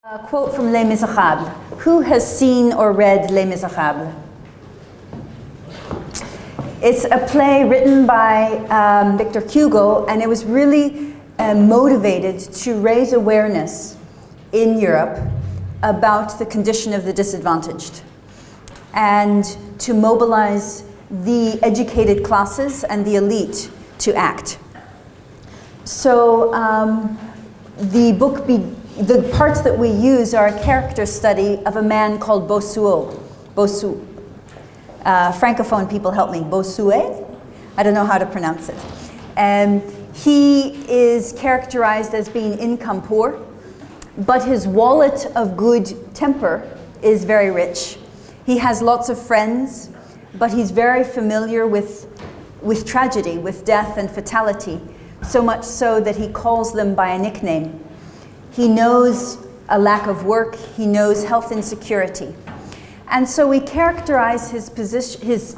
A quote from Les Miserables. Who has seen or read Les Miserables? It's a play written by Victor Hugo, and it was really motivated to raise awareness in Europe about the condition of the disadvantaged and to mobilize the educated classes and the elite to act. So the parts that we use are a character study of a man called Bossuet. Francophone people help me. Bossuet? I don't know how to pronounce it. He is characterized as being income poor, but his wallet of good temper is very rich. He has lots of friends, but he's very familiar with tragedy, with death and fatality, so much so that he calls them by a nickname. He knows a lack of work, he knows health insecurity. And so we characterize his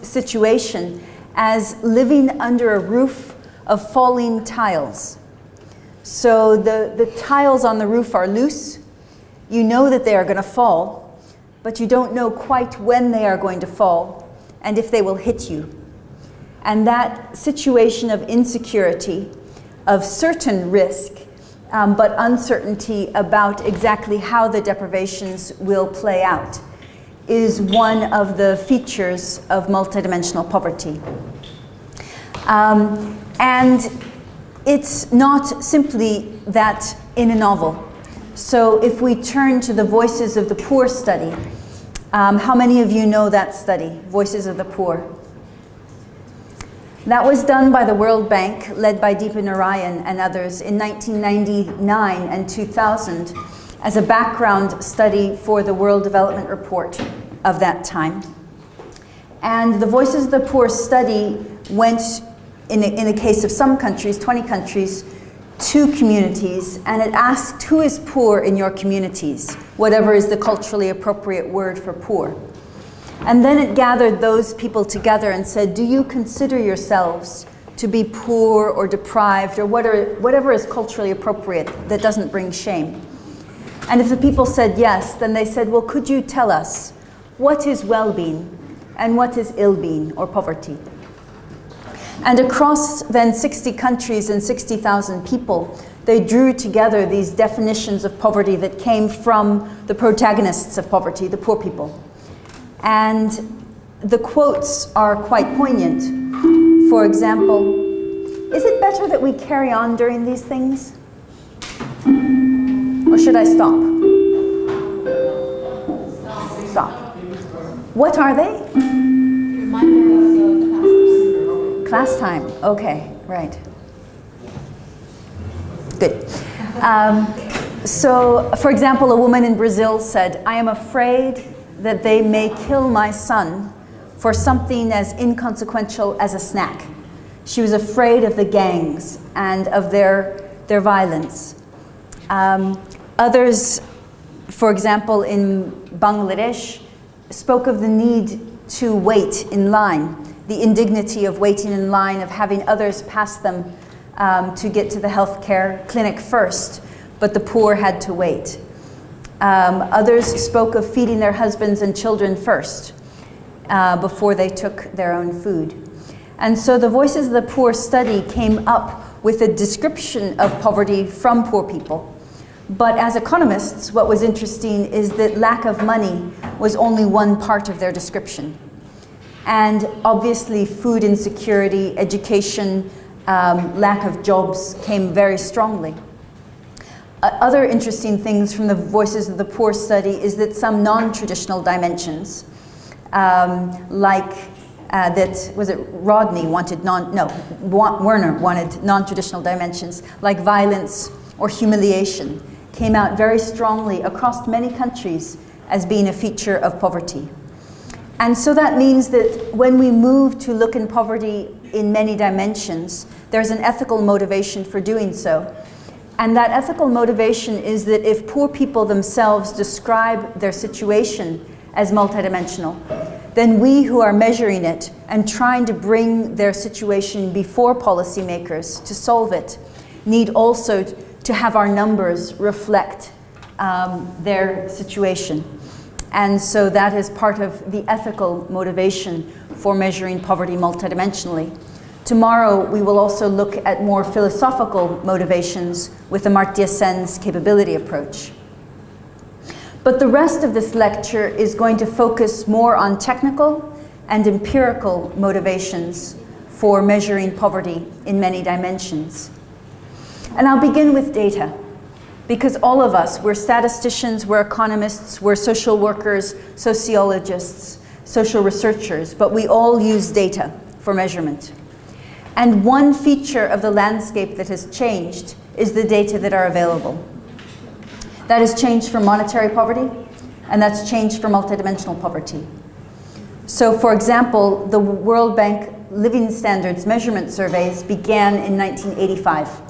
situation as living under a roof of falling tiles. So the tiles on the roof are loose. You know that they are going to fall, but you don't know quite when they are going to fall and if they will hit you. And that situation of insecurity, of certain risk, but uncertainty about exactly how the deprivations will play out, is one of the features of multidimensional poverty. And it's not simply that in a novel. So if we turn to the Voices of the Poor study, how many of you know that study, Voices of the Poor? That was done by the World Bank, led by Deepa Narayan and others in 1999 and 2000 as a background study for the World Development Report of that time. And the Voices of the Poor study went, in the case of some countries, 20 countries, to communities, and it asked, who is poor in your communities? Whatever is the culturally appropriate word for poor. And then it gathered those people together and said, do you consider yourselves to be poor or deprived or whatever is culturally appropriate that doesn't bring shame? And if the people said yes, then they said, well, could you tell us what is well-being and what is ill-being or poverty? And across then 60 countries and 60,000 people, they drew together these definitions of poverty that came from the protagonists of poverty, the poor people. And the quotes are quite poignant. For example, is it better that we carry on during these things? Or should I stop? Stop. What are they? Class time. Okay, right. Good. So, for example, a woman in Brazil said, I am afraid that they may kill my son for something as inconsequential as a snack. She was afraid of the gangs and of their violence. Others, for example, in Bangladesh, spoke of the need to wait in line, the indignity of waiting in line, of having others pass them to get to the healthcare clinic first, but the poor had to wait. Others spoke of feeding their husbands and children first before they took their own food. And so the Voices of the Poor study came up with a description of poverty from poor people. But as economists, what was interesting is that lack of money was only one part of their description. And obviously food insecurity, education, lack of jobs came very strongly. Other interesting things from the Voices of the Poor study is that some non-traditional dimensions, like that, was it Rodney wanted Werner wanted non-traditional dimensions, like violence or humiliation, came out very strongly across many countries as being a feature of poverty. And so that means that when we move to look in poverty in many dimensions, there's an ethical motivation for doing so. And that ethical motivation is that if poor people themselves describe their situation as multidimensional, then we who are measuring it and trying to bring their situation before policymakers to solve it need also to have our numbers reflect their situation. And so that is part of the ethical motivation for measuring poverty multidimensionally. Tomorrow, we will also look at more philosophical motivations with Amartya Sen's capability approach. But the rest of this lecture is going to focus more on technical and empirical motivations for measuring poverty in many dimensions. And I'll begin with data, because all of us, we're statisticians, we're economists, we're social workers, sociologists, social researchers, but we all use data for measurement. And one feature of the landscape that has changed is the data that are available. That has changed for monetary poverty, and that's changed for multidimensional poverty. So, for example, the World Bank Living Standards Measurement Surveys began in 1985.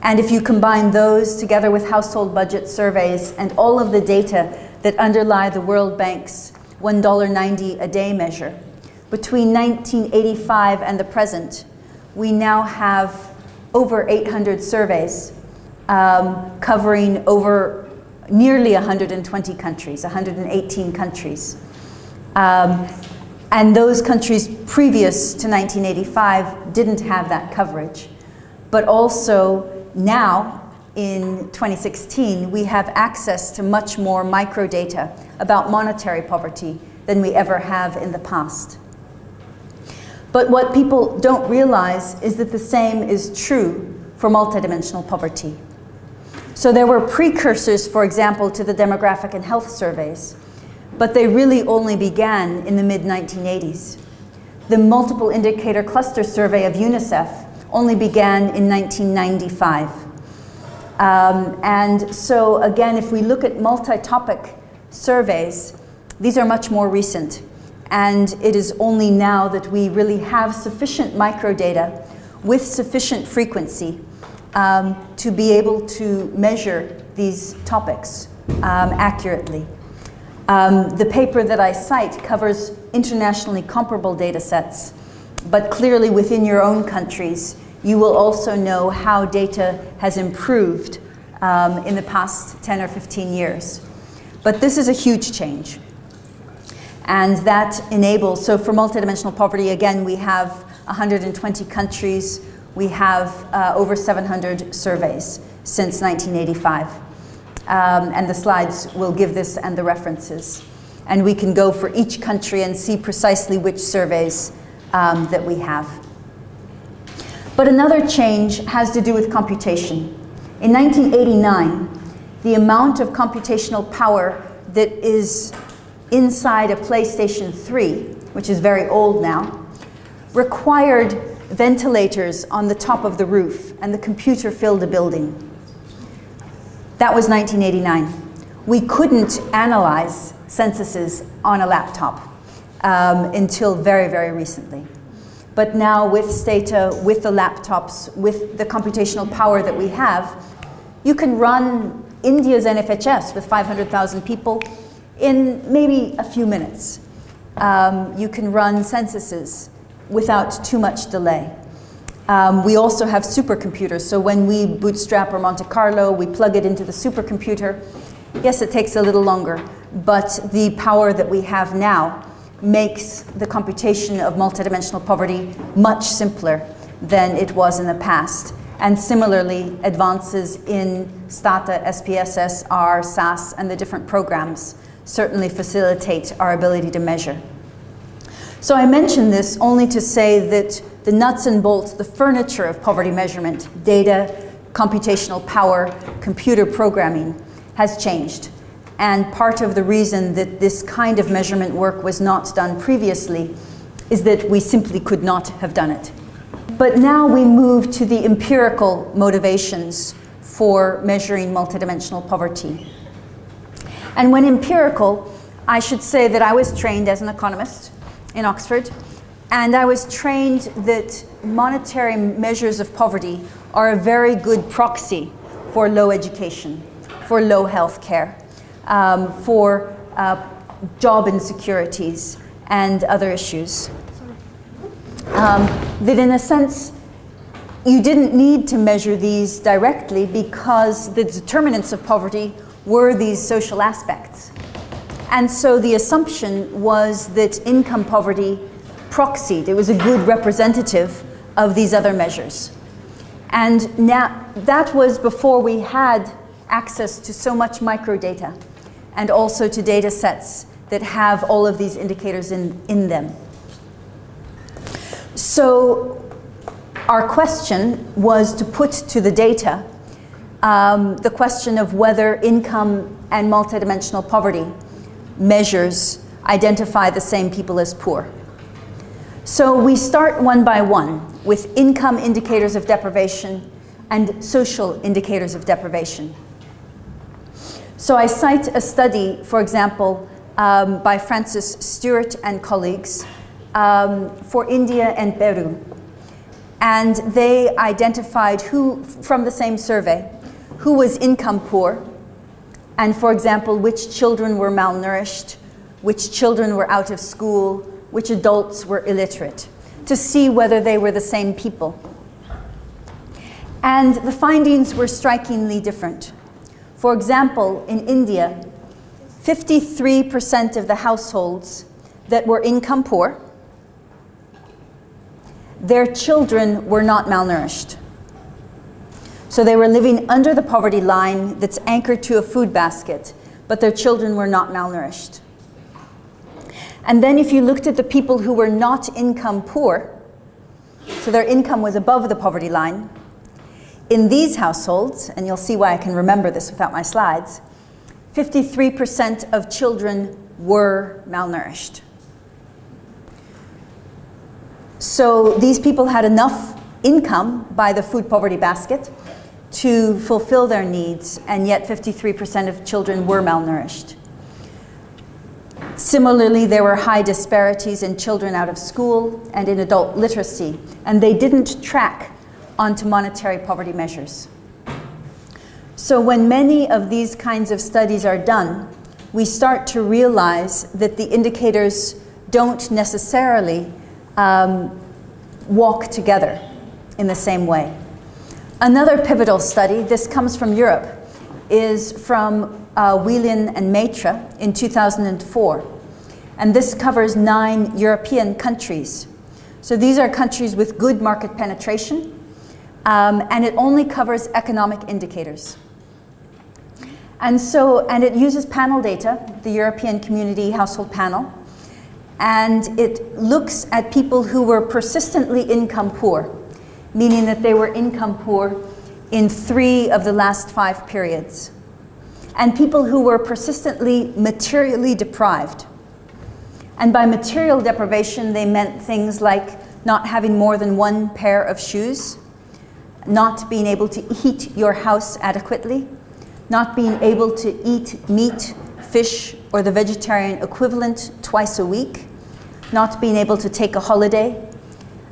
And if you combine those together with household budget surveys and all of the data that underlie the World Bank's $1.90 a day measure, between 1985 and the present, we now have over 800 surveys covering over nearly 120 countries, 118 countries. And those countries previous to 1985 didn't have that coverage. But also now, in 2016, we have access to much more microdata about monetary poverty than we ever have in the past. But what people don't realize is that the same is true for multidimensional poverty. So there were precursors, for example, to the demographic and health surveys, but they really only began in the mid-1980s. The Multiple Indicator Cluster Survey of UNICEF only began in 1995. And so again, if we look at multi-topic surveys, these are much more recent. And it is only now that we really have sufficient microdata with sufficient frequency to be able to measure these topics accurately. The paper that I cite covers internationally comparable data sets, but clearly within your own countries, you will also know how data has improved in the past 10 or 15 years. But this is a huge change. And that enables, so for multidimensional poverty, again, we have 120 countries, we have over 700 surveys since 1985. And the slides will give this and the references. And we can go for each country and see precisely which surveys that we have. But another change has to do with computation. In 1989, the amount of computational power that is inside a PlayStation 3, which is very old now, required ventilators on the top of the roof, and the computer filled a building. That was 1989. We couldn't analyze censuses on a laptop until very, very recently. But now with Stata, with the laptops, with the computational power that we have, you can run India's NFHS with 500,000 people in maybe a few minutes. You can run censuses without too much delay. We also have supercomputers, so when we bootstrap or Monte Carlo, we plug it into the supercomputer. Yes, it takes a little longer, but the power that we have now makes the computation of multidimensional poverty much simpler than it was in the past. And similarly, advances in Stata, SPSS, R, SAS, and the different programs certainly facilitate our ability to measure. So I mention this only to say that the nuts and bolts, the furniture of poverty measurement, data, computational power, computer programming, has changed. And part of the reason that this kind of measurement work was not done previously is that we simply could not have done it. But now we move to the empirical motivations for measuring multidimensional poverty. And when empirical, I should say that I was trained as an economist in Oxford, and I was trained that monetary measures of poverty are a very good proxy for low education, for low health care, for job insecurities and other issues. That in a sense, you didn't need to measure these directly because the determinants of poverty were these social aspects. And so the assumption was that income poverty proxied. It was a good representative of these other measures. And now that was before we had access to so much microdata and also to data sets that have all of these indicators in them. So our question was to put to the data the question of whether income and multidimensional poverty measures identify the same people as poor. So we start one by one with income indicators of deprivation and social indicators of deprivation. So I cite a study, for example, by Francis Stewart and colleagues for India and Peru. And they identified who, from the same survey, who was income poor, and for example, which children were malnourished, which children were out of school, which adults were illiterate, to see whether they were the same people. And the findings were strikingly different. For example, in India, 53% of the households that were income poor, their children were not malnourished. So they were living under the poverty line that's anchored to a food basket, but their children were not malnourished. And then if you looked at the people who were not income poor, so their income was above the poverty line, in these households, and you'll see why I can remember this without my slides, 53% of children were malnourished. So these people had enough income by the food poverty basket to fulfill their needs, and yet 53% of children were malnourished. Similarly, there were high disparities in children out of school and in adult literacy, and they didn't track onto monetary poverty measures. So when many of these kinds of studies are done, we start to realize that the indicators don't necessarily walk together in the same way. Another pivotal study, this comes from Europe, is from Whelan and Maitre in 2004. And this covers 9 European countries. So these are countries with good market penetration, and it only covers economic indicators. And it uses panel data, the European Community Household Panel, and it looks at people who were persistently income poor, meaning that they were income poor in 3 of the last 5 periods, and people who were persistently materially deprived. And by material deprivation, they meant things like not having more than 1 pair of shoes, not being able to heat your house adequately, not being able to eat meat, fish, or the vegetarian equivalent twice a week, not being able to take a holiday,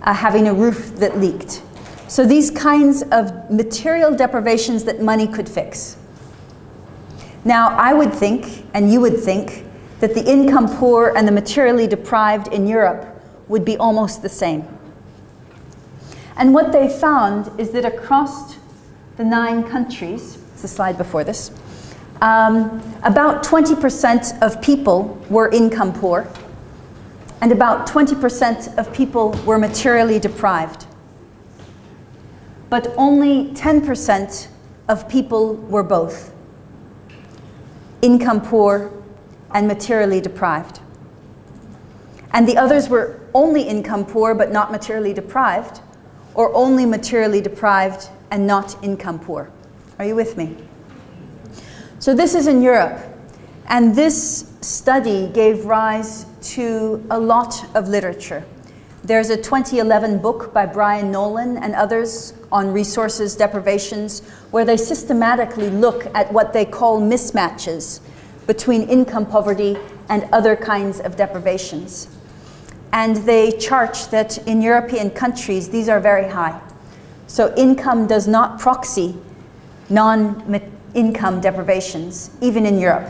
having a roof that leaked. So these kinds of material deprivations that money could fix. Now, I would think, and you would think, that the income poor and the materially deprived in Europe would be almost the same. And what they found is that across the 9 countries, it's the slide before this, about 20% of people were income poor, and about 20% of people were materially deprived. But only 10% of people were both income poor and materially deprived. And the others were only income poor but not materially deprived, or only materially deprived and not income poor. Are you with me? So this is in Europe, and this study gave rise to a lot of literature. There's a 2011 book by Brian Nolan and others on resources deprivations, where they systematically look at what they call mismatches between income poverty and other kinds of deprivations. And they chart that in European countries, these are very high. So income does not proxy non-income deprivations, even in Europe.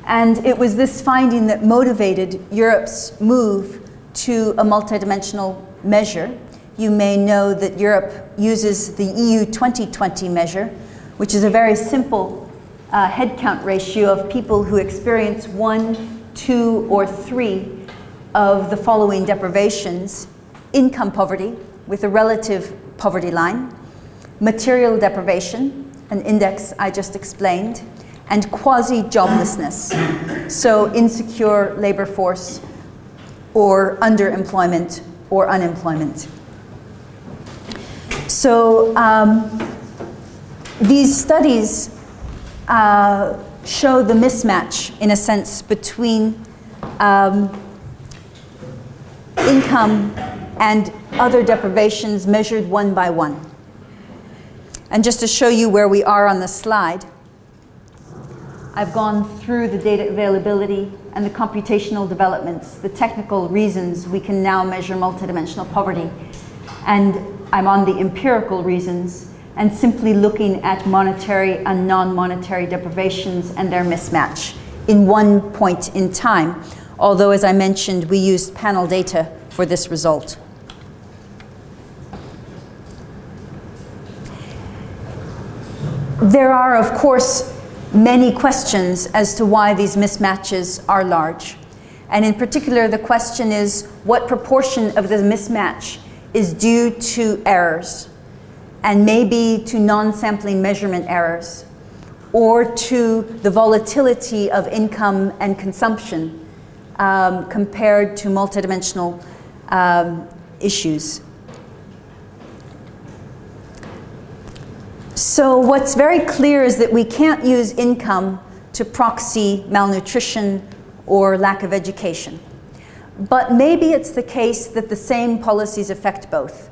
And it was this finding that motivated Europe's move to a multidimensional measure. You may know that Europe uses the EU 2020 measure, which is a very simple headcount ratio of people who experience 1, 2, or 3 of the following deprivations: income poverty with a relative poverty line, material deprivation, an index I just explained, and quasi-joblessness, so insecure labor force or underemployment or unemployment. So these studies show the mismatch, in a sense, between income and other deprivations measured one by one. And just to show you where we are on the slide, I've gone through the data availability and the computational developments, the technical reasons we can now measure multidimensional poverty. And I'm on the empirical reasons and simply looking at monetary and non-monetary deprivations and their mismatch in one point in time. Although, as I mentioned, we used panel data for this result. There are, of course, many questions as to why these mismatches are large. And in particular, the question is, what proportion of the mismatch is due to errors, and maybe to non-sampling measurement errors, or to the volatility of income and consumption compared to multidimensional issues. So what's very clear is that we can't use income to proxy malnutrition or lack of education. But maybe it's the case that the same policies affect both.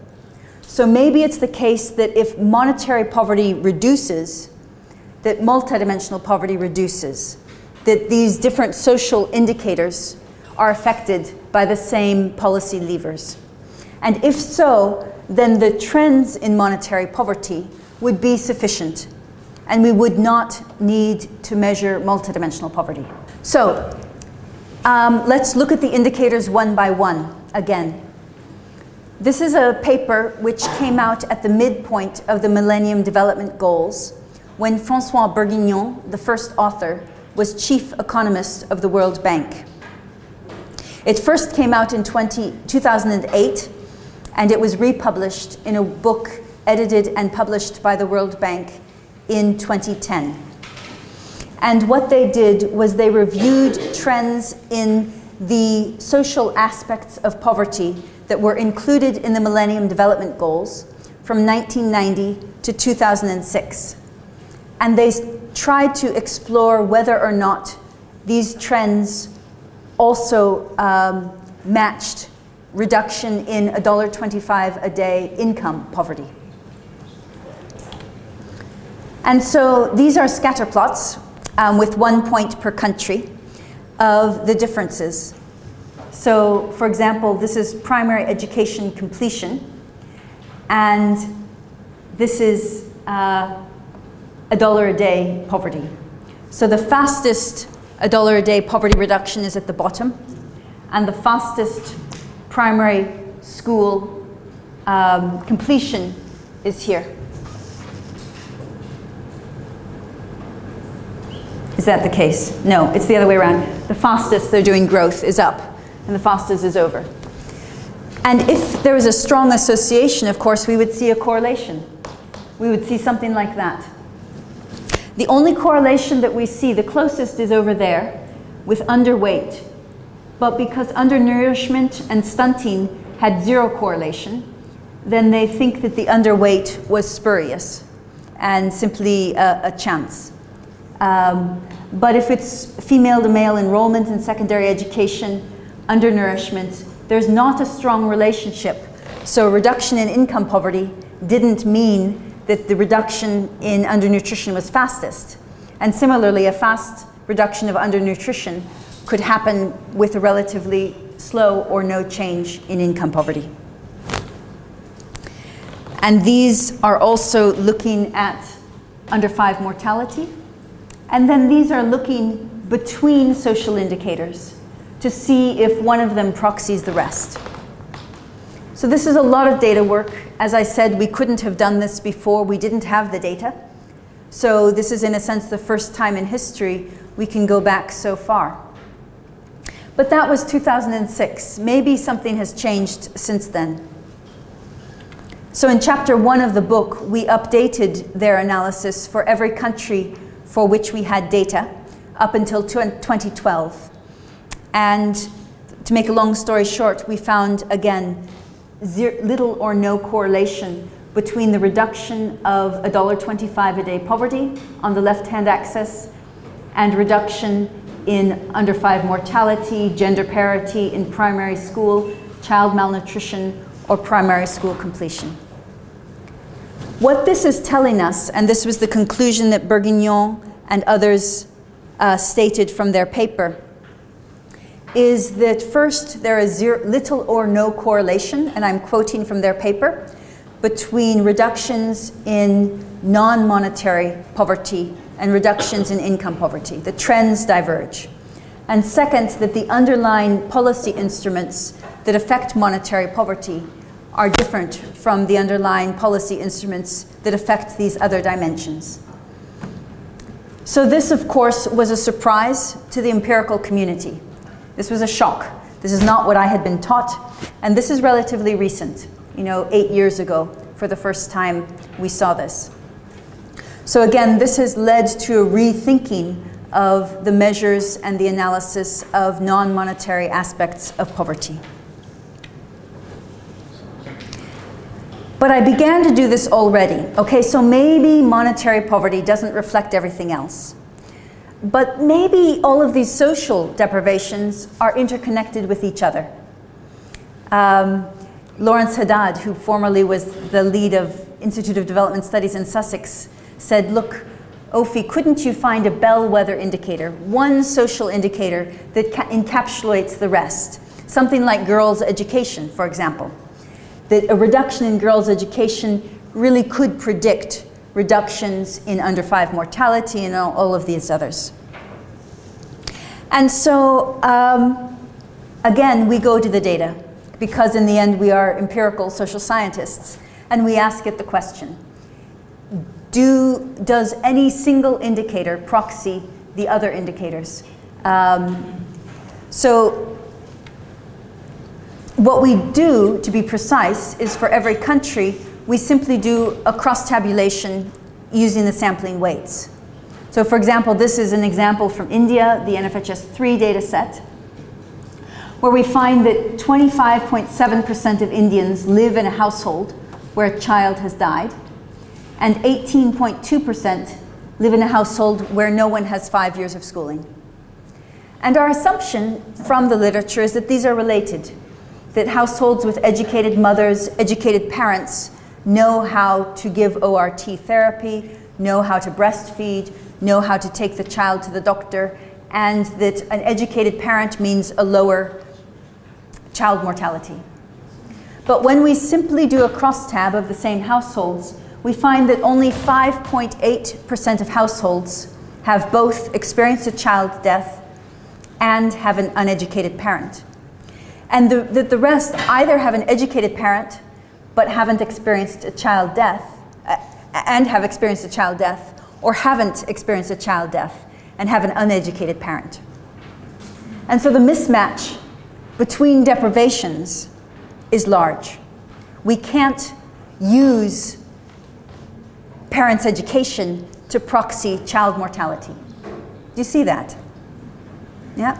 So maybe it's the case that if monetary poverty reduces, that multidimensional poverty reduces, that these different social indicators are affected by the same policy levers. And if so, then the trends in monetary poverty would be sufficient, and we would not need to measure multidimensional poverty. So let's look at the indicators one by one again. This is a paper which came out at the midpoint of the Millennium Development Goals when François Bourguignon, the first author, was chief economist of the World Bank. It first came out in 2008, and it was republished in a book edited and published by the World Bank in 2010. And what they did was they reviewed trends in the social aspects of poverty that were included in the Millennium Development Goals from 1990 to 2006. And they tried to explore whether or not these trends also matched reduction in $1.25 a day income poverty. And so these are scatter plots with 1 point per country of the differences. So, for example, this is primary education completion, and this is $1 a day poverty. So the fastest $1 a day poverty reduction is at the bottom, and the fastest primary school completion is here. Is that the case? No, it's the other way around. The fastest they're doing growth is up, and the fastest is over. And if there was a strong association, of course, we would see a correlation. We would see something like that. The only correlation that we see, the closest, is over there with underweight. But because undernourishment and stunting had zero correlation, then they think that the underweight was spurious and simply a chance. But if it's female to male enrollment in secondary education, undernourishment, there's not a strong relationship. So reduction in income poverty didn't mean that the reduction in undernutrition was fastest. And similarly, a fast reduction of undernutrition could happen with a relatively slow or no change in income poverty. And these are also looking at under 5 mortality. And then these are looking between social indicators to see if one of them proxies the rest. So this is a lot of data work. As I said, we couldn't have done this before. We didn't have the data. So this is, in a sense, the first time in history we can go back so far. But that was 2006. Maybe something has changed since then. So in chapter 1 of the book, we updated their analysis for every country for which we had data up until 2012. And to make a long story short, we found, again, little or no correlation between the reduction of $1.25 a day poverty on the left-hand axis and reduction in under 5 mortality, gender parity in primary school, child malnutrition, or primary school completion. What this is telling us, and this was the conclusion that Bourguignon and others stated from their paper, is that first there is little or no correlation, and I'm quoting from their paper, between reductions in non-monetary poverty and reductions in income poverty. The trends diverge. And second, that the underlying policy instruments that affect monetary poverty are different from the underlying policy instruments that affect these other dimensions. So this, of course, was a surprise to the empirical community. This was a shock. This is not what I had been taught, and this is relatively recent. 8 years ago, for the first time, we saw this. So again, this has led to a rethinking of the measures and the analysis of non-monetary aspects of poverty. But I began to do this already. Okay, so maybe monetary poverty doesn't reflect everything else. But maybe all of these social deprivations are interconnected with each other. Lawrence Haddad, who formerly was the lead of Institute of Development Studies in Sussex, said, look, Ophi, couldn't you find a bellwether indicator, one social indicator that encapsulates the rest? Something like girls' education, for example. That a reduction in girls' education really could predict reductions in under 5 mortality and all of these others. And so, again, we go to the data, because in the end we are empirical social scientists, and we ask it the question, does any single indicator proxy the other indicators? So what we do, to be precise, is for every country, we simply do a cross-tabulation using the sampling weights. So for example, this is an example from India, the NFHS3 data set, where we find that 25.7% of Indians live in a household where a child has died, and 18.2% live in a household where no one has 5 years of schooling. And our assumption from the literature is that these are related, that households with educated mothers, educated parents, know how to give ORT therapy, know how to breastfeed, know how to take the child to the doctor, and that an educated parent means a lower child mortality. But when we simply do a crosstab of the same households, we find that only 5.8% of households have both experienced a child death and have an uneducated parent. And that the rest either have an educated parent but haven't experienced a child death, and have experienced a child death, or haven't experienced a child death and have an uneducated parent. And so the mismatch between deprivations is large. We can't use parents' education to proxy child mortality. Do you see that? Yeah?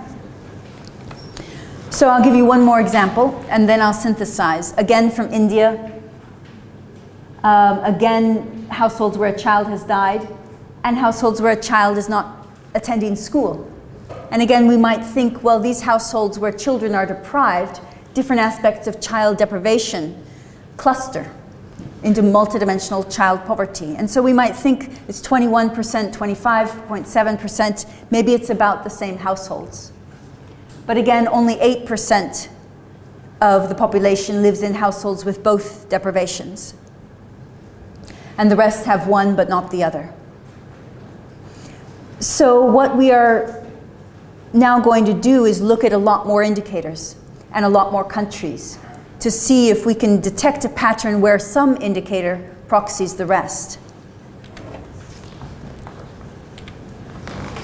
So I'll give you one more example, and then I'll synthesize. Again, from India. Again, households where a child has died, and households where a child is not attending school. And again, we might think, well, these households where children are deprived, different aspects of child deprivation cluster into multidimensional child poverty. And so we might think it's 21%, 25.7%, maybe it's about the same households. But again, only 8% of the population lives in households with both deprivations. And the rest have one but not the other. So what we are now going to do is look at a lot more indicators and a lot more countries to see if we can detect a pattern where some indicator proxies the rest.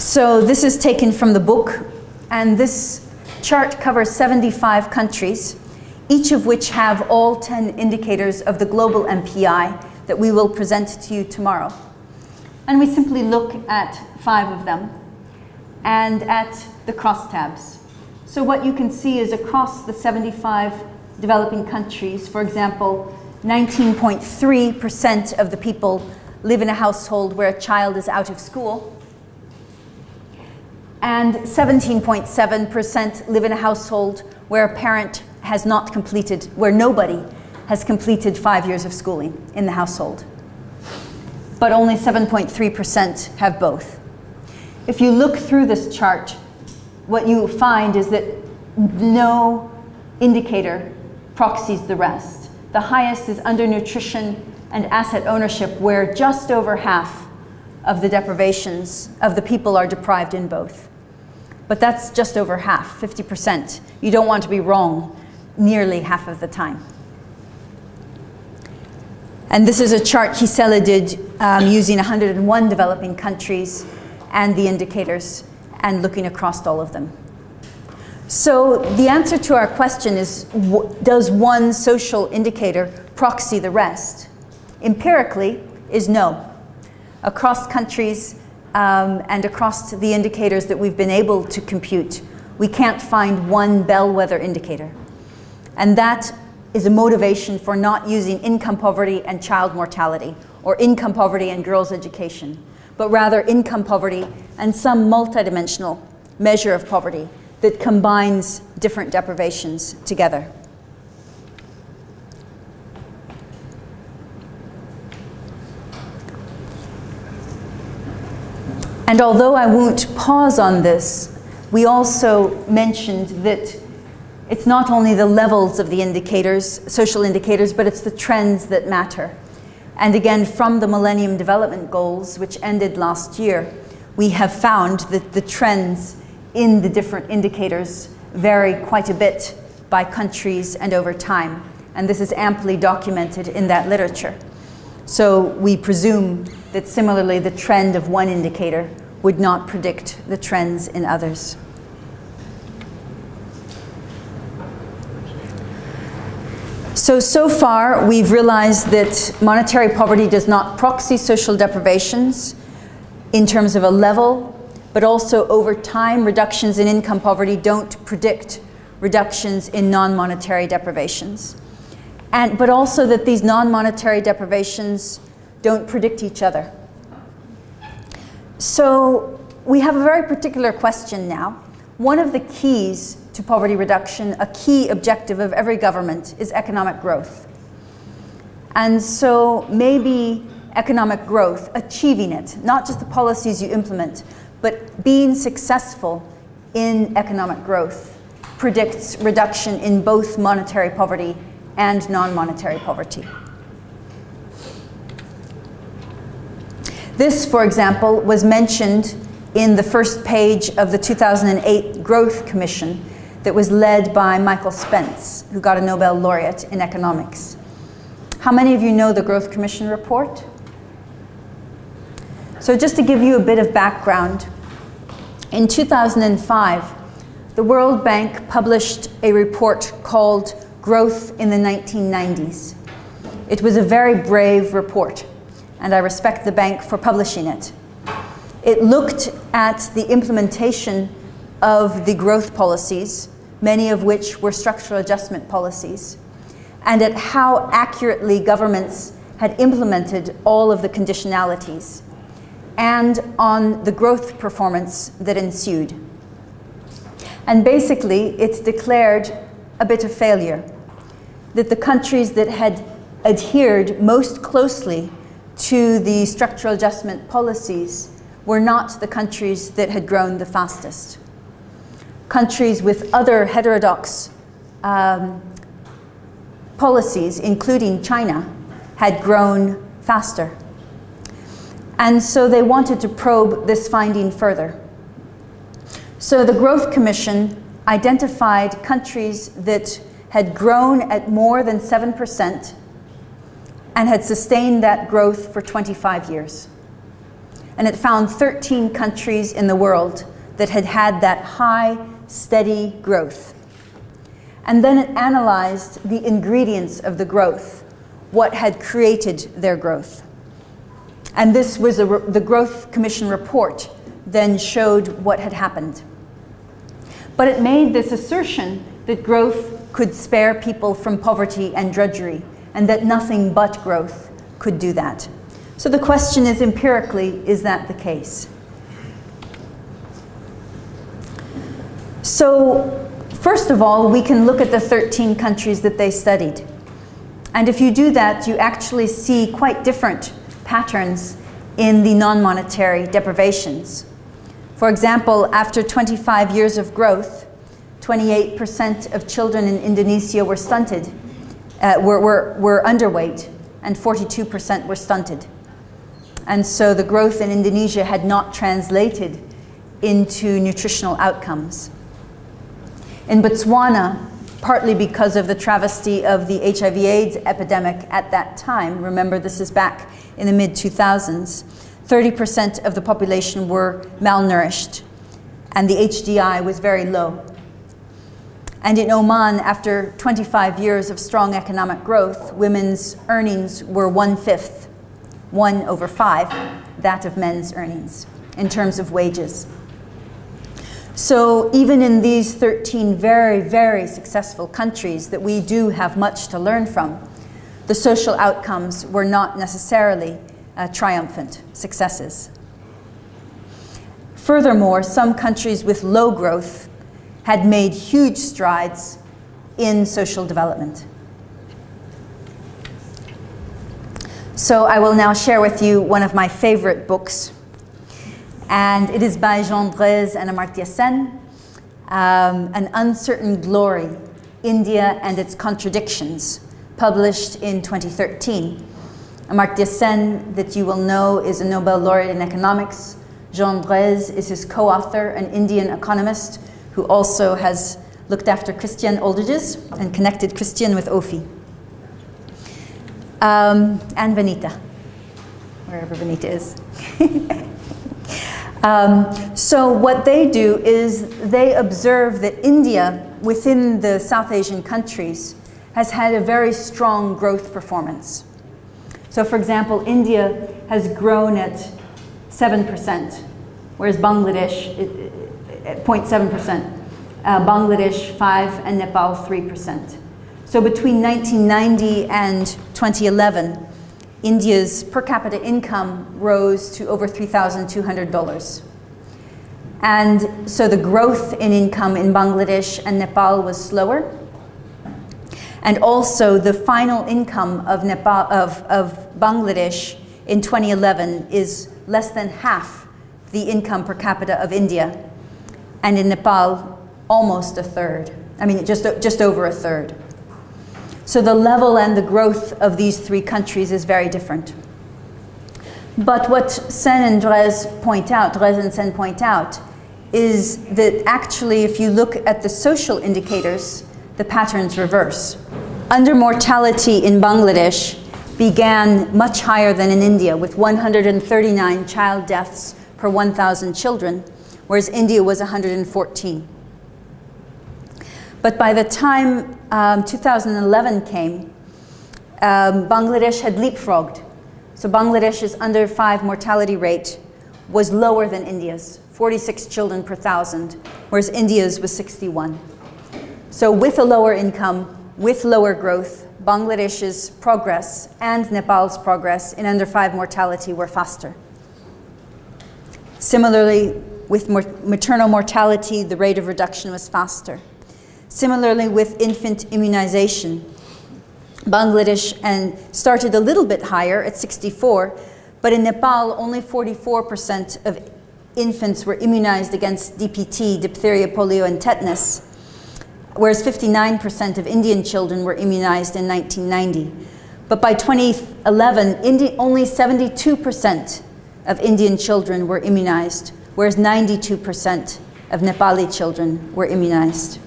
So this is taken from the book, and this chart covers 75 countries, each of which have all 10 indicators of the global MPI that we will present to you tomorrow. And we simply look at 5 of them and at the crosstabs. So what you can see is across the 75 developing countries, for example, 19.3% of the people live in a household where a child is out of school, and 17.7% live in a household where a parent has not completed, where nobody has completed 5 years of schooling in the household. But only 7.3% have both. If you look through this chart, what you find is that no indicator proxies the rest. The highest is undernutrition and asset ownership, where just over half of the deprivations of the people are deprived in both. But that's just over half, 50%. You don't want to be wrong nearly half of the time. And this is a chart Gisela did using 101 developing countries and the indicators and looking across all of them. So the answer to our question is, does one social indicator proxy the rest? Empirically is no. Across countries and across the indicators that we've been able to compute, we can't find one bellwether indicator. And that is a motivation for not using income poverty and child mortality, or income poverty and girls' education, but rather income poverty and some multidimensional measure of poverty that combines different deprivations together. And although I won't pause on this, we also mentioned that it's not only the levels of the indicators, social indicators, but it's the trends that matter. And again, from the Millennium Development Goals, which ended last year, we have found that the trends in the different indicators vary quite a bit by countries and over time. And this is amply documented in that literature. So we presume that similarly the trend of one indicator would not predict the trends in others. So far we've realized that monetary poverty does not proxy social deprivations in terms of a level, but also over time reductions in income poverty don't predict reductions in non-monetary deprivations. But also that these non-monetary deprivations don't predict each other. So we have a very particular question now. One of the keys to poverty reduction, a key objective of every government, is economic growth. And so maybe economic growth, achieving it, not just the policies you implement, but being successful in economic growth predicts reduction in both monetary poverty and non-monetary poverty. This, for example, was mentioned in the first page of the 2008 Growth Commission that was led by Michael Spence, who got a Nobel laureate in economics. How many of you know the Growth Commission report? So just to give you a bit of background, in 2005, the World Bank published a report called Growth in the 1990s. It was a very brave report, and I respect the bank for publishing it. It looked at the implementation of the growth policies, many of which were structural adjustment policies, and at how accurately governments had implemented all of the conditionalities, and on the growth performance that ensued. And basically, it's declared a bit of failure, that the countries that had adhered most closely to the structural adjustment policies were not the countries that had grown the fastest. Countries with other heterodox policies, including China, had grown faster. And so they wanted to probe this finding further. So the Growth Commission identified countries that had grown at more than 7% and had sustained that growth for 25 years. and it found 13 countries in the world that had had that high, steady growth. And then it analyzed the ingredients of the growth, what had created their growth. And this was the Growth Commission report then showed what had happened. But it made this assertion that growth could spare people from poverty and drudgery, and that nothing but growth could do that. So the question is, empirically, is that the case? So, first of all, we can look at the 13 countries that they studied. And if you do that, you actually see quite different patterns in the non-monetary deprivations. For example, after 25 years of growth, 28% of children in Indonesia were stunted, were underweight, and 42% were stunted. And so the growth in Indonesia had not translated into nutritional outcomes. In Botswana, partly because of the travesty of the HIV/AIDS epidemic at that time, remember this is back in the mid-2000s, 30% of the population were malnourished, and the HDI was very low. And in Oman, after 25 years of strong economic growth, women's earnings were 1/5, 1/5, that of men's earnings in terms of wages. So even in these 13 very, very successful countries that we do have much to learn from, the social outcomes were not necessarily triumphant successes. Furthermore, some countries with low growth had made huge strides in social development. So I will now share with you one of my favorite books, and it is by Jean Drèze and Amartya Sen, An Uncertain Glory, India and Its Contradictions, published in 2013. Amartya Sen, that you will know, is a Nobel laureate in economics. Jean Drèze is his co-author, an Indian economist who also has looked after Christian Oldages and connected Christian with Ofi. And Vanita, wherever Vanita is. So what they do is they observe that India, within the South Asian countries, has had a very strong growth performance. So for example, India has grown at 7%, whereas Bangladesh, 0.7%, Bangladesh 5%, and Nepal 3%. So between 1990 and 2011, India's per capita income rose to over $3,200. And so the growth in income in Bangladesh and Nepal was slower. And also the final income of Bangladesh in 2011 is less than half the income per capita of India. And in Nepal, almost a third. I mean, just over a third. So the level and the growth of these three countries is very different. But what Sen and Drèze and Sen point out, is that actually if you look at the social indicators, the patterns reverse. Undermortality in Bangladesh began much higher than in India, with 139 child deaths per 1,000 children, whereas India was 114. But by the time 2011 came, Bangladesh had leapfrogged. So Bangladesh's under 5 mortality rate was lower than India's, 46 children per 1,000, whereas India's was 61. So with a lower income, with lower growth, Bangladesh's progress and Nepal's progress in under 5 mortality were faster. Similarly, with maternal mortality, the rate of reduction was faster. Similarly, with infant immunization, Bangladesh started a little bit higher at 64, but in Nepal, only 44% of infants were immunized against DPT, diphtheria, polio, and tetanus, whereas 59% of Indian children were immunized in 1990. But by 2011, only 72% of Indian children were immunized, whereas 92% of Nepali children were immunized.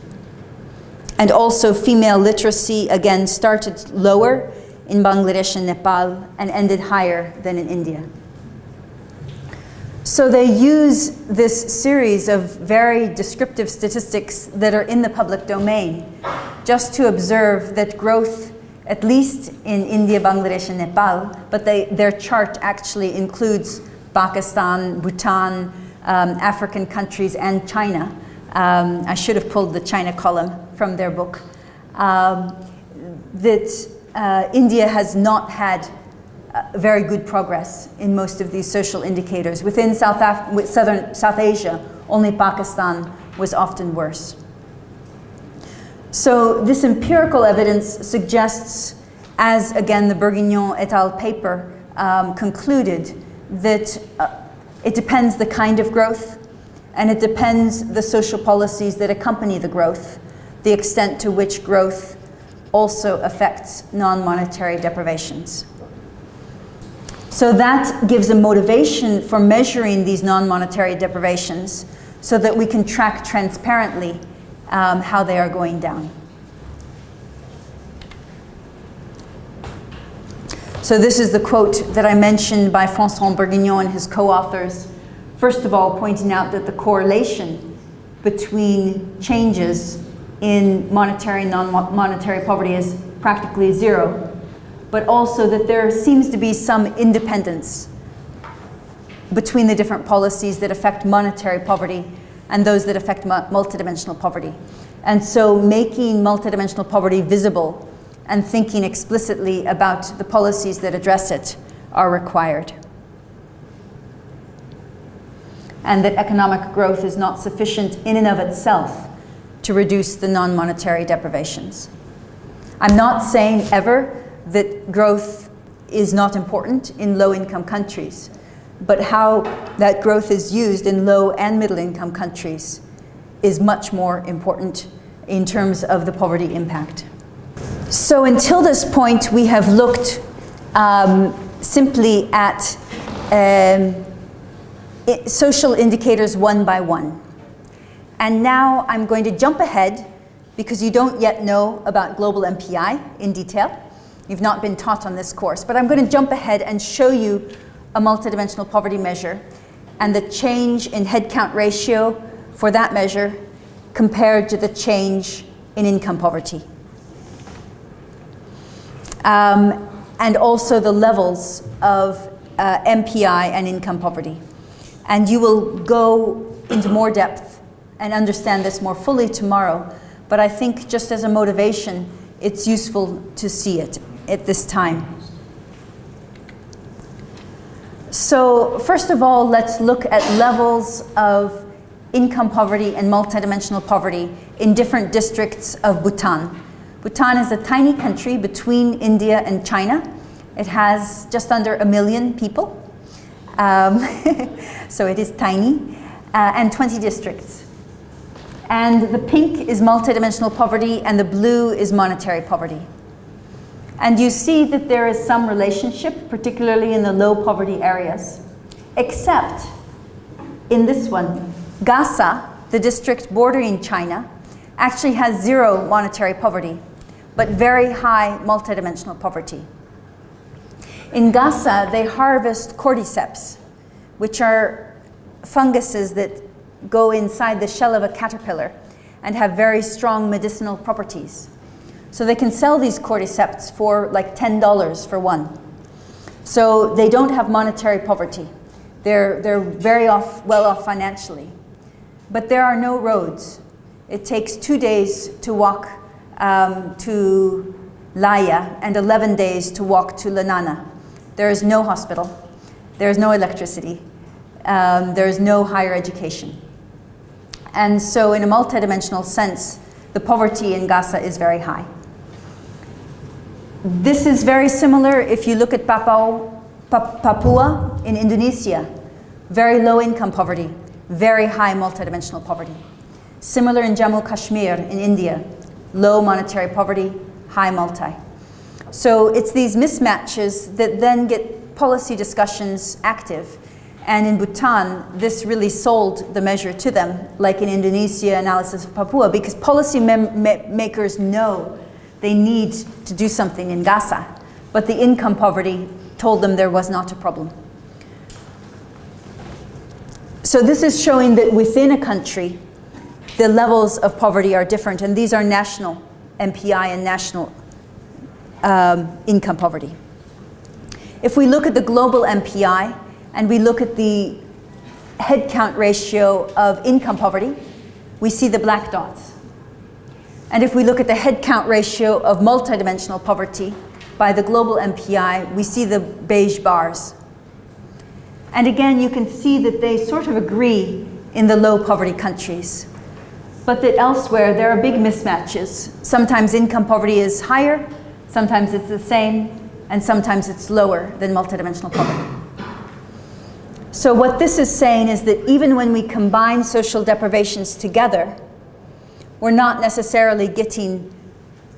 And also female literacy, again, started lower in Bangladesh and Nepal and ended higher than in India. So they use this series of very descriptive statistics that are in the public domain just to observe that growth, at least in India, Bangladesh, and Nepal, but their chart actually includes Pakistan, Bhutan, African countries, and China. I should have pulled the China column from their book. India has not had very good progress in most of these social indicators. Within South Asia, only Pakistan was often worse. So this empirical evidence suggests, as again the Bourguignon et al. Paper concluded, that it depends the kind of growth, and it depends the social policies that accompany the growth, the extent to which growth also affects non-monetary deprivations. So that gives a motivation for measuring these non-monetary deprivations so that we can track transparently how they are going down. So this is the quote that I mentioned by François Bourguignon and his co-authors, first of all pointing out that the correlation between changes in monetary and non-monetary poverty is practically zero, but also that there seems to be some independence between the different policies that affect monetary poverty and those that affect multidimensional poverty. And so making multidimensional poverty visible and thinking explicitly about the policies that address it are required. And that economic growth is not sufficient in and of itself to reduce the non-monetary deprivations. I'm not saying ever that growth is not important in low-income countries, but how that growth is used in low and middle-income countries is much more important in terms of the poverty impact. So until this point, we have looked simply at social indicators one by one. And now I'm going to jump ahead because you don't yet know about global MPI in detail. You've not been taught on this course, but I'm going to jump ahead and show you a multidimensional poverty measure and the change in headcount ratio for that measure compared to the change in income poverty. And also the levels of MPI and income poverty. And you will go into more depth and understand this more fully tomorrow, but I think just as a motivation, it's useful to see it at this time. So first of all, let's look at levels of income poverty and multidimensional poverty in different districts of Bhutan. Bhutan is a tiny country between India and China. It has just under 1 million people, so it is tiny, and 20 districts. And the pink is multidimensional poverty and the blue is monetary poverty. And you see that there is some relationship, particularly in the low poverty areas, except in this one. Gasa, the district bordering China, actually has 0 monetary poverty, but very high multidimensional poverty. In Gasa, they harvest cordyceps, which are funguses that go inside the shell of a caterpillar and have very strong medicinal properties. So they can sell these cordyceps for like $10 for one. So they don't have monetary poverty. They're very well off financially. But there are no roads. It takes 2 days to walk to Laya and 11 days to walk to Lanana. There is no hospital. There is no electricity. There is no higher education. And so in a multidimensional sense, the poverty in Gasa is very high. This is very similar if you look at Papua in Indonesia. Very low income poverty, very high multidimensional poverty. Similar in Jammu Kashmir in India. Low monetary poverty, high multi. So it's these mismatches that then get policy discussions active. And in Bhutan, this really sold the measure to them, like in Indonesia, analysis of Papua, because policy makers know they need to do something in Gasa, but the income poverty told them there was not a problem. So this is showing that within a country, the levels of poverty are different, and these are national MPI and national income poverty. If we look at the global MPI and we look at the headcount ratio of income poverty, we see the black dots. And if we look at the headcount ratio of multidimensional poverty by the global MPI, we see the beige bars. And again, you can see that they sort of agree in the low poverty countries, but that elsewhere there are big mismatches. Sometimes income poverty is higher, sometimes it's the same, and sometimes it's lower than multidimensional poverty. So what this is saying is that even when we combine social deprivations together, we're not necessarily getting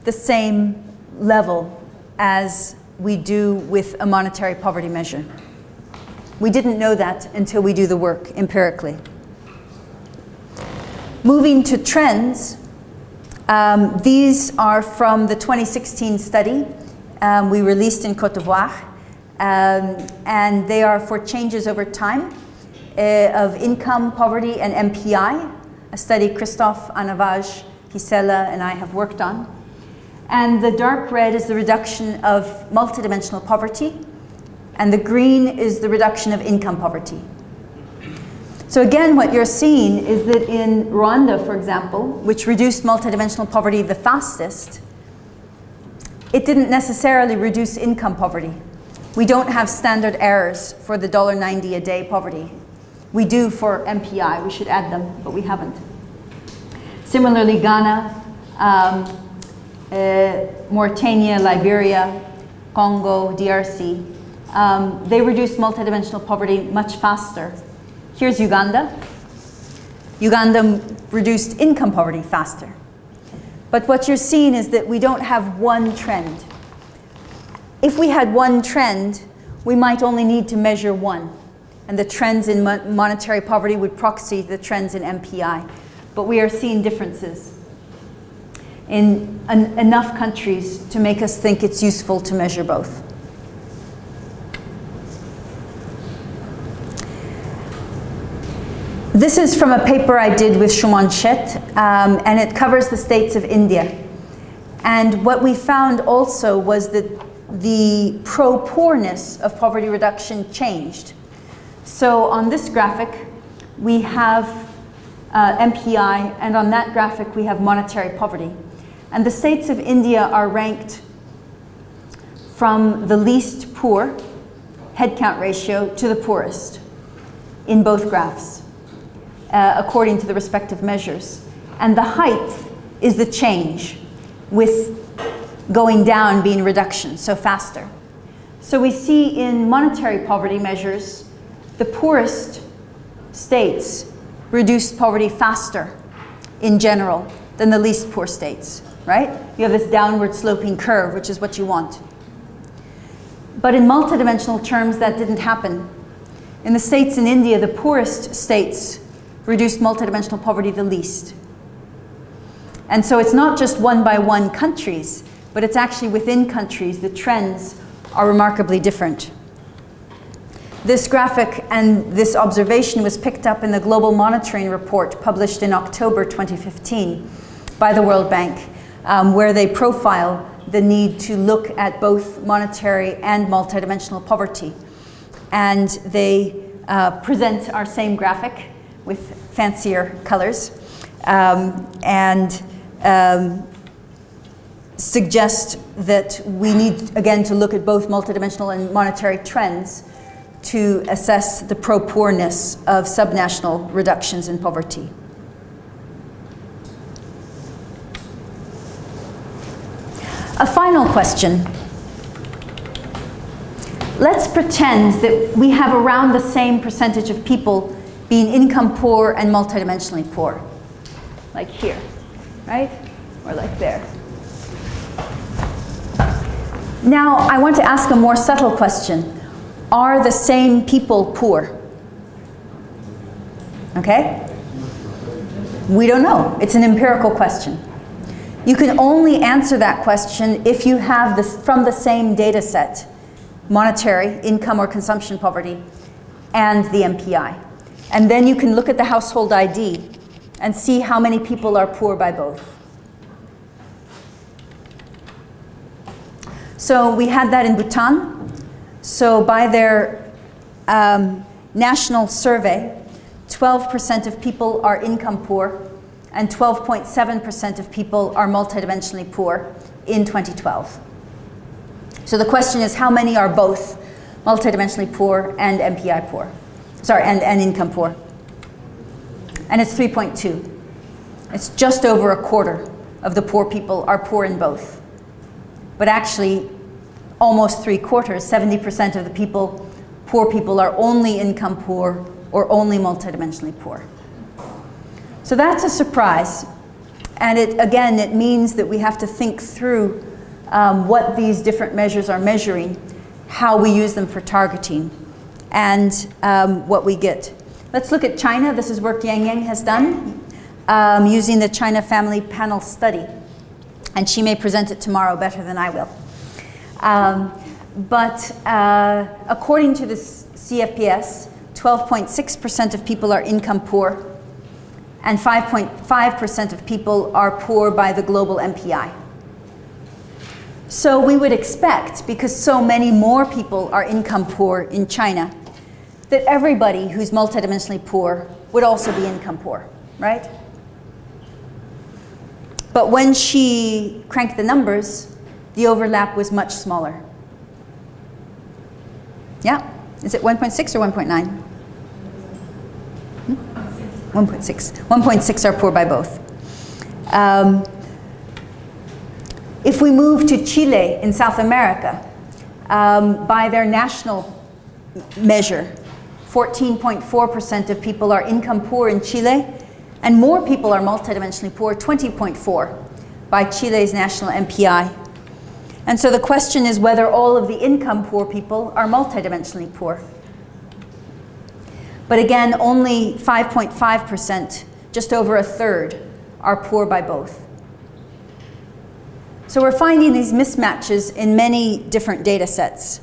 the same level as we do with a monetary poverty measure. We didn't know that until we do the work empirically. Moving to trends, these are from the 2016 study we released in Côte d'Ivoire, and they are for changes over time of income, poverty, and MPI, a study Christophe, Anavaj, Gisela, and I have worked on. And the dark red is the reduction of multidimensional poverty, and the green is the reduction of income poverty. So again, what you're seeing is that in Rwanda, for example, which reduced multidimensional poverty the fastest, it didn't necessarily reduce income poverty. We don't have standard errors for the $1.90 a day poverty. We do for MPI, we should add them, but we haven't. Similarly, Ghana, Mauritania, Liberia, Congo, DRC, they reduced multidimensional poverty much faster. Here's Uganda. Uganda reduced income poverty faster. But what you're seeing is that we don't have one trend. If we had one trend, we might only need to measure one. And the trends in monetary poverty would proxy the trends in MPI. But we are seeing differences in enough countries to make us think it's useful to measure both. This is from a paper I did with Shumon Chet, and it covers the states of India. And what we found also was that the pro-poorness of poverty reduction changed. So on this graphic, we have MPI, and on that graphic, we have monetary poverty. And the states of India are ranked from the least poor headcount ratio to the poorest in both graphs, according to the respective measures. And the height is the change, with going down being reduction, so faster. So we see in monetary poverty measures, the poorest states reduced poverty faster in general than the least poor states, right? You have this downward sloping curve, which is what you want. But in multidimensional terms, that didn't happen. In the states in India, the poorest states reduced multidimensional poverty the least. And so it's not just one by one countries, but it's actually within countries, the trends are remarkably different. This graphic and this observation was picked up in the Global Monitoring Report published in October 2015 by the World Bank, where they profile the need to look at both monetary and multidimensional poverty. And they present our same graphic with fancier colors, and suggest that we need, again, to look at both multidimensional and monetary trends to assess the pro-poorness of subnational reductions in poverty. A final question. Let's pretend that we have around the same percentage of people being income poor and multidimensionally poor, like here, right? Or like there. Now, I want to ask a more subtle question. Are the same people poor? Okay? We don't know. It's an empirical question. You can only answer that question if you have this from the same data set, monetary, income or consumption poverty, and the MPI. And then you can look at the household ID and see how many people are poor by both. So we had that in Bhutan. So by their national survey, 12% of people are income poor and 12.7% of people are multidimensionally poor in 2012. So the question is, how many are both multidimensionally poor and MPI poor? Sorry, and income poor. And it's 3.2. It's just over a quarter of the poor people are poor in both. But actually, almost 3/4, 70% of the poor people are only income poor or only multidimensionally poor. So that's a surprise. And it means that we have to think through what these different measures are measuring, how we use them for targeting, and what we get. Let's look at China. This is work Yang Yang has done using the China Family Panel Study. And she may present it tomorrow better than I will. But according to the CFPS, 12.6% of people are income poor, and 5.5% of people are poor by the global MPI. So we would expect, because so many more people are income poor in China, that everybody who's multidimensionally poor would also be income poor, right? But when she cranked the numbers, the overlap was much smaller. Yeah? Is it 1.6 or 1.9? 1.6. 1.6 are poor by both. If we move to Chile in South America, by their national measure, 14.4% of people are income poor in Chile, and more people are multidimensionally poor, 20.4 by Chile's national MPI. And so the question is whether all of the income poor people are multidimensionally poor. But again, only 5.5%, just over a third, are poor by both. So we're finding these mismatches in many different data sets,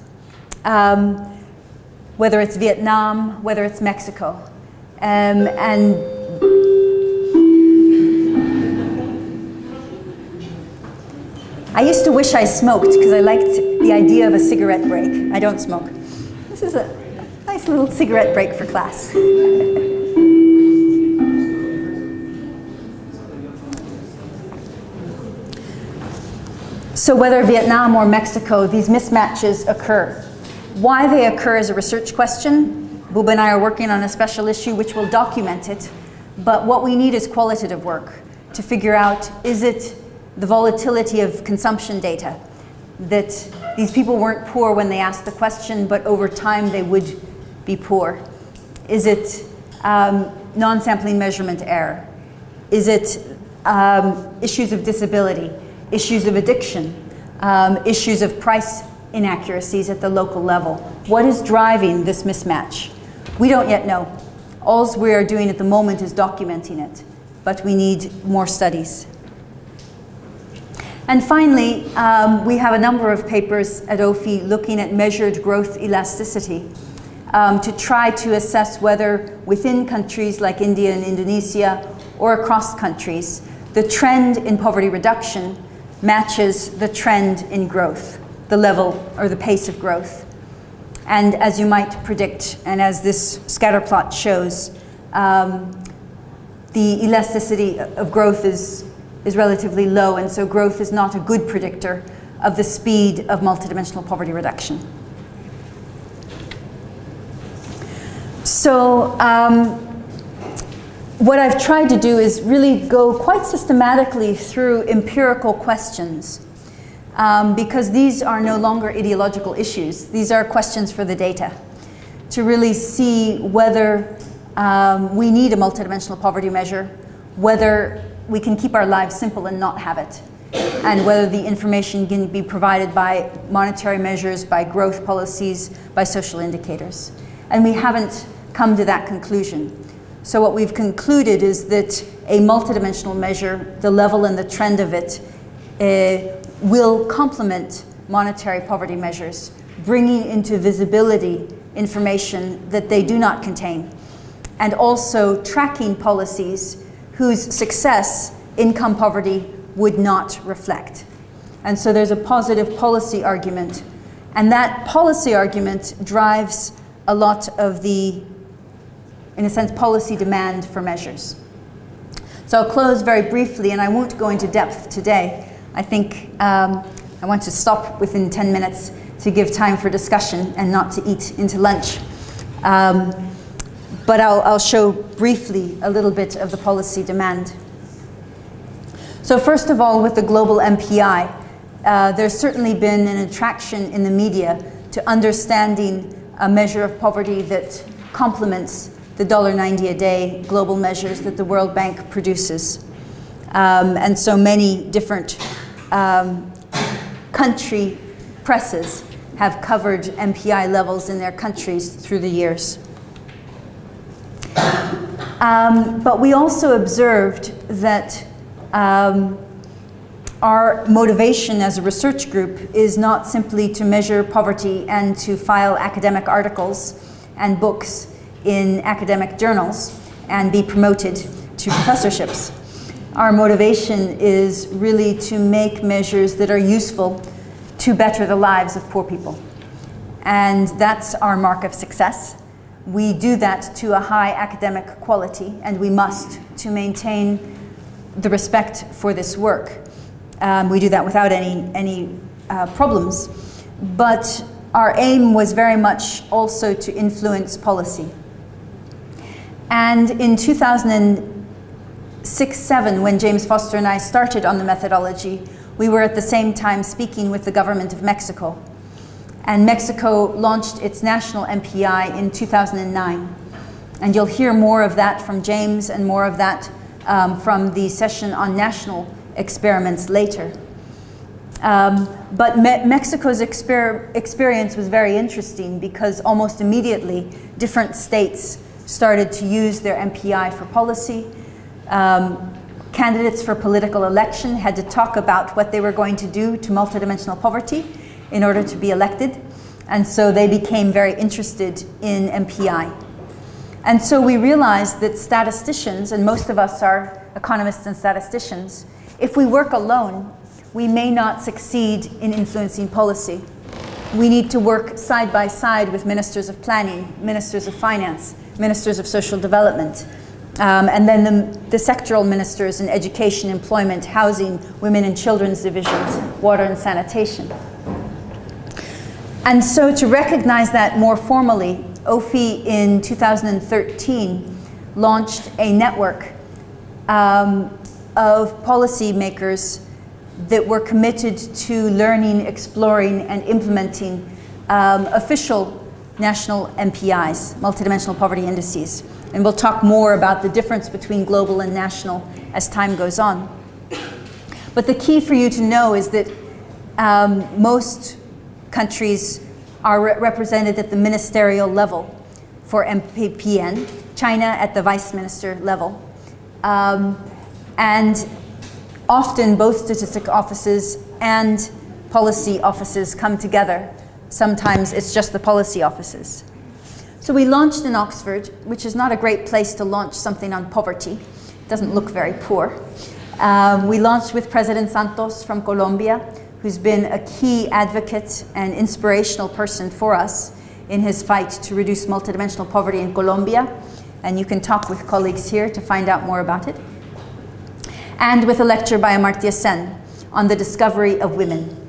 whether it's Vietnam, whether it's Mexico. And I used to wish I smoked because I liked the idea of a cigarette break. I don't smoke. This is a nice little cigarette break for class. So whether Vietnam or Mexico, these mismatches occur. Why they occur is a research question. Buba and I are working on a special issue which will document it. But what we need is qualitative work to figure out, is it the volatility of consumption data, that these people weren't poor when they asked the question, but over time they would be poor? Is it non-sampling measurement error? Is it issues of disability, issues of addiction, issues of price inaccuracies at the local level? What is driving this mismatch? We don't yet know. All we are doing at the moment is documenting it, but we need more studies. And finally, we have a number of papers at OFI looking at measured growth elasticity to try to assess whether within countries like India and Indonesia or across countries, the trend in poverty reduction matches the trend in growth, the level or the pace of growth. And as you might predict, and as this scatter plot shows, the elasticity of growth is relatively low, and so growth is not a good predictor of the speed of multidimensional poverty reduction. So what I've tried to do is really go quite systematically through empirical questions, because these are no longer ideological issues. These are questions for the data, to really see whether we need a multidimensional poverty measure, whether we can keep our lives simple and not have it, and whether the information can be provided by monetary measures, by growth policies, by social indicators. And we haven't come to that conclusion. So what we've concluded is that a multidimensional measure, the level and the trend of it, will complement monetary poverty measures, bringing into visibility information that they do not contain. and also tracking policies whose success income poverty would not reflect. And so there's a positive policy argument, and that policy argument drives a lot of the, in a sense, policy demand for measures. So I'll close very briefly, and I won't go into depth today. I think I want to stop within 10 minutes to give time for discussion and not to eat into lunch. But I'll show briefly a little bit of the policy demand. So first of all, with the global MPI, there's certainly been an attraction in the media to understanding a measure of poverty that complements the $1.90 a day global measures that the World Bank produces. And so many different country presses have covered MPI levels in their countries through the years. But we also observed that our motivation as a research group is not simply to measure poverty and to file academic articles and books in academic journals and be promoted to professorships. Our motivation is really to make measures that are useful to better the lives of poor people. And that's our mark of success. We do that to a high academic quality, and we must, to maintain the respect for this work. We do that without any problems. But our aim was very much also to influence policy. And in 2006-07, when James Foster and I started on the methodology, we were at the same time speaking with the government of Mexico. And Mexico launched its national MPI in 2009. And you'll hear more of that from James and more of that from the session on national experiments later. But Mexico's experience was very interesting because almost immediately different states started to use their MPI for policy. Candidates for political election had to talk about what they were going to do to multidimensional poverty in order to be elected. And so they became very interested in MPI. And so we realized that statisticians, and most of us are economists and statisticians, if we work alone, we may not succeed in influencing policy. We need to work side by side with ministers of planning, ministers of finance, ministers of social development, and then the sectoral ministers in education, employment, housing, women and children's divisions, water and sanitation. And so to recognize that more formally, OFI in 2013 launched a network of policymakers that were committed to learning, exploring, and implementing official national MPIs, multidimensional poverty indices. And we'll talk more about the difference between global and national as time goes on. But the key for you to know is that most countries are represented at the ministerial level for MPPN, China at the vice minister level. And often both statistic offices and policy offices come together. Sometimes it's just the policy offices. So we launched in Oxford, which is not a great place to launch something on poverty. It doesn't look very poor. We launched with President Santos from Colombia, who's been a key advocate and inspirational person for us in his fight to reduce multidimensional poverty in Colombia. And you can talk with colleagues here to find out more about it. And with a lecture by Amartya Sen on the discovery of women.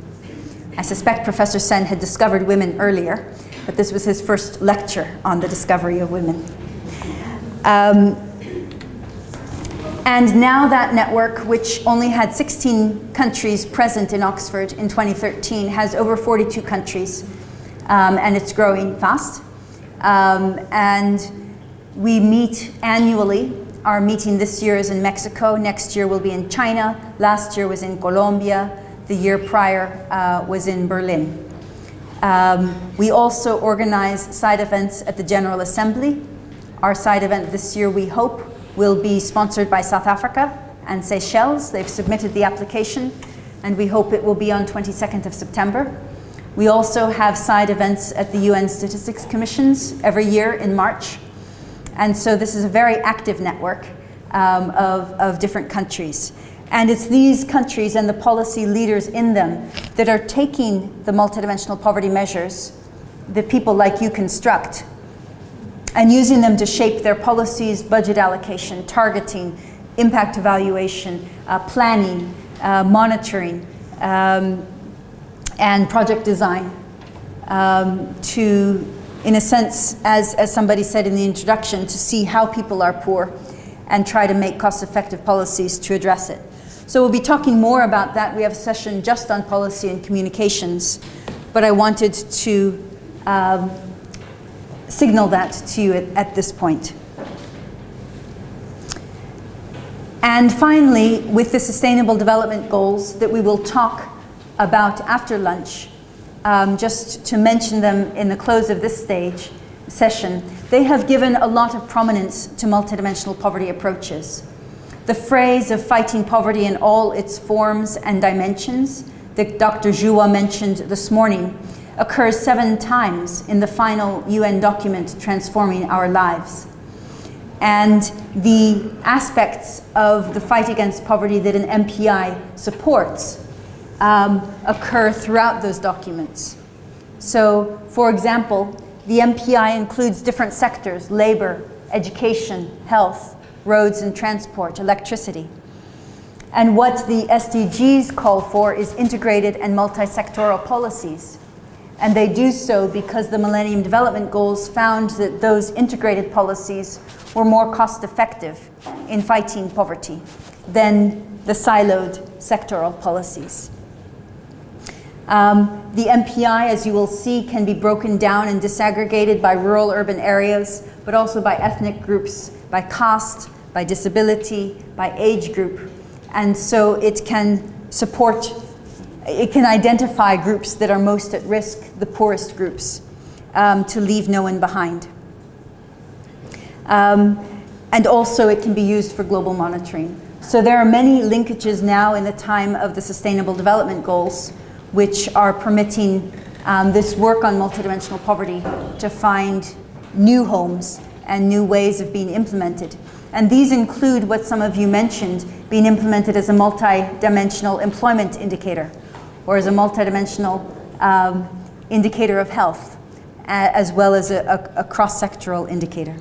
I suspect Professor Sen had discovered women earlier, but this was his first lecture on the discovery of women. And now that network, which only had 16 countries present in Oxford in 2013, has over 42 countries, and it's growing fast. And we meet annually. Our meeting this year is in Mexico. Next year will be in China. Last year was in Colombia. The year prior was in Berlin. We also organize side events at the General Assembly. Our side event this year, we hope, will be sponsored by South Africa and Seychelles. They've submitted the application, and we hope it will be on 22nd of September. We also have side events at the UN Statistics Commissions every year in March. And so this is a very active network of different countries. And it's these countries and the policy leaders in them that are taking the multidimensional poverty measures that people like you construct and using them to shape their policies, budget allocation, targeting, impact evaluation, planning, monitoring, and project design to, in a sense, as somebody said in the introduction, to see how people are poor and try to make cost-effective policies to address it. So we'll be talking more about that. We have a session just on policy and communications, but I wanted to signal that to you at this point. And finally, with the Sustainable Development Goals that we will talk about after lunch, just to mention them in the close of this session, they have given a lot of prominence to multidimensional poverty approaches. The phrase of fighting poverty in all its forms and dimensions that Dr. Joua mentioned this morning occurs 7 times in the final UN document, Transforming Our Lives. And the aspects of the fight against poverty that an MPI supports occur throughout those documents. So, for example, the MPI includes different sectors: labor, education, health, roads and transport, electricity. And what the SDGs call for is integrated and multi-sectoral policies. And they do so because the Millennium Development Goals found that those integrated policies were more cost-effective in fighting poverty than the siloed sectoral policies. The MPI, as you will see, can be broken down and disaggregated by rural urban areas, but also by ethnic groups, by caste, by disability, by age group. And so it can identify groups that are most at risk, the poorest groups, to leave no one behind. And also it can be used for global monitoring. So there are many linkages now in the time of the Sustainable Development Goals, which are permitting this work on multidimensional poverty to find new homes and new ways of being implemented. And these include what some of you mentioned, being implemented as a multidimensional employment indicator, or as a multidimensional indicator of health, as well as a cross-sectoral indicator.